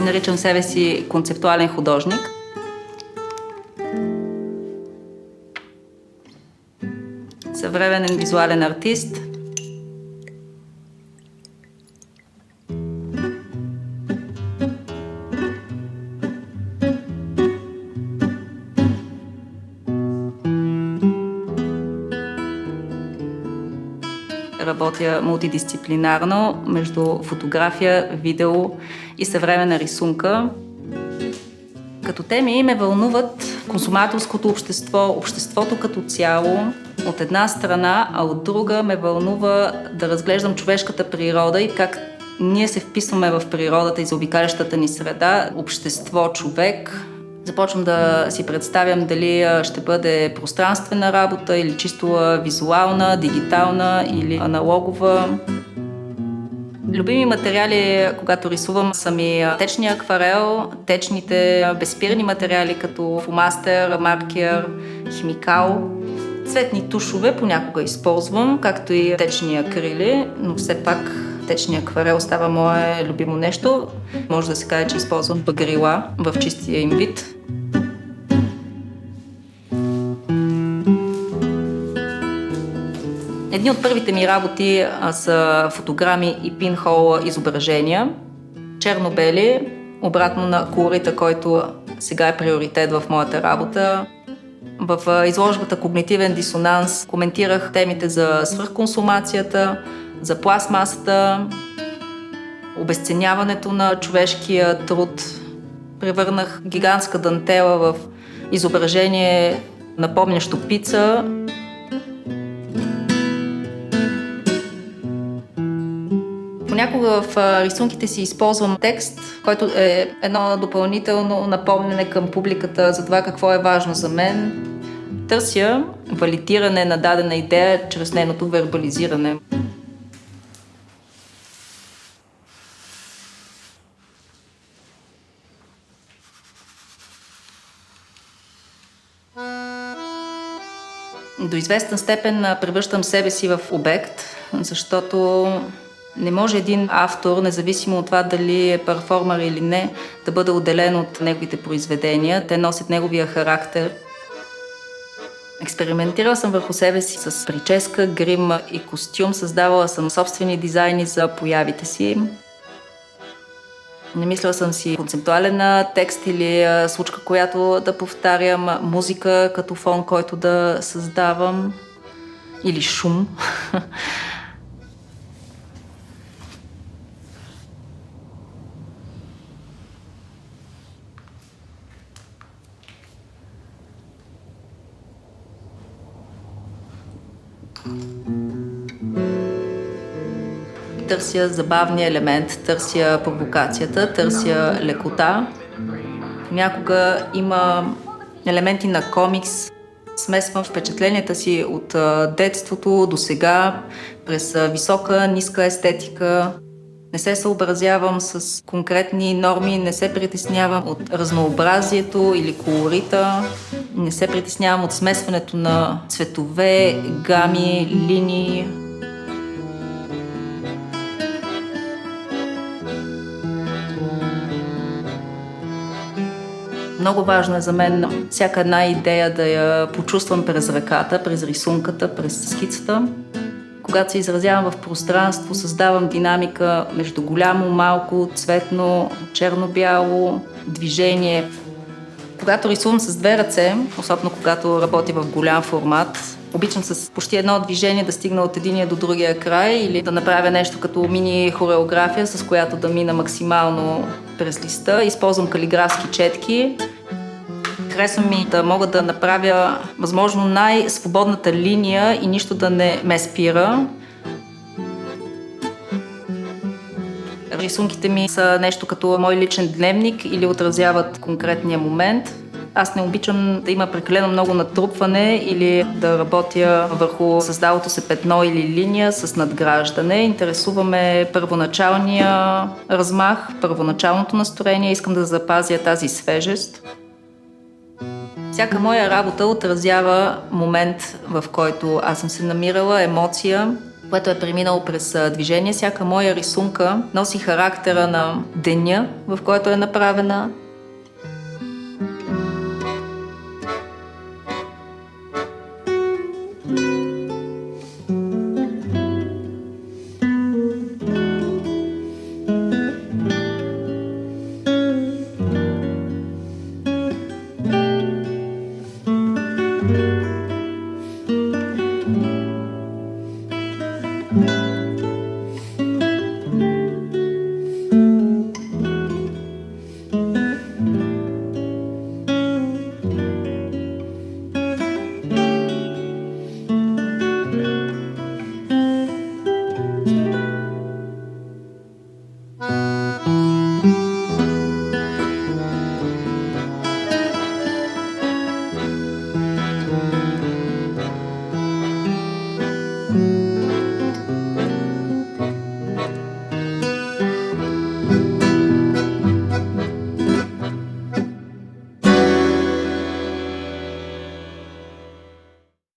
наричам себе си концептуален художник. Съвременен визуален артист. Работя мултидисциплинарно между фотография, видео и съвременна рисунка. Като теми ме вълнуват консуматорското общество, обществото като цяло от една страна, а от друга ме вълнува да разглеждам човешката природа и как ние се вписваме в природата и заобикалящата ни среда, общество, човек. Започвам да си представям дали ще бъде пространствена работа или чисто визуална, дигитална или аналогова. Любими материали, когато рисувам, са ми течния акварел, течните безспирни материали, като фломастер, маркер, химикал. Цветни тушове понякога използвам, както и течни акрили, но все пак течния акварел остава мое любимо нещо. Може да се каже, че използвам багрила в чистия им вид. Едни от първите ми работи са фотограми и пинхол изображения. Черно-бели, обратно на колорита, който сега е приоритет в моята работа. В изложбата "Когнитивен дисонанс" коментирах темите за свръхконсумацията, за пластмасата, обезценяването на човешкия труд. Превърнах гигантска дантела в изображение, напомнящо пица. Понякога в рисунките си използвам текст, който е едно допълнително напомняне към публиката за това какво е важно за мен. Търся валидиране на дадена идея чрез нейното вербализиране. До известна степен превръщам себе си в обект, защото не може един автор, независимо от това дали е перформер или не, да бъде отделен от неговите произведения. Те носят неговия характер. Експериментирала съм върху себе си с прическа, грим и костюм. Създавала съм собствени дизайни за появите си. Намислила съм си концептуален текст или случка, която да повтарям, музика като фон, който да създавам, или шум. Търся забавния елемент, търся провокацията, търся лекота. Някога има елементи на комикс. Смесвам впечатленията си от детството до сега, през висока, ниска естетика. Не се съобразявам с конкретни норми, не се притеснявам от разнообразието или колорита, не се притеснявам от смесването на цветове, гами, линии. Много важно е за мен всяка една идея да я почувствам през ръката, през рисунката, през скицата. Когато се изразявам в пространство, създавам динамика между голямо, малко, цветно, черно-бяло, движение. Когато рисувам с две ръце, особено когато работя в голям формат, обичам с почти едно движение да стигна от единия до другия край или да направя нещо като мини хореография, с която да мина максимално през листа. Използвам калиграфски четки. Харесвам ми да мога да направя възможно най-свободната линия и нищо да не ме спира. Рисунките ми са нещо като мой личен дневник или отразяват конкретния момент. Аз не обичам да има прекалено много натрупване или да работя върху създалото се петно или линия с надграждане. Интересуваме първоначалния размах, първоначалното настроение. Искам да запазя тази свежест. Всяка моя работа отразява момент, в който аз съм се намирала, емоция. което е преминало през движение. Всяка моя рисунка носи характера на деня, в който е направена. Thank you.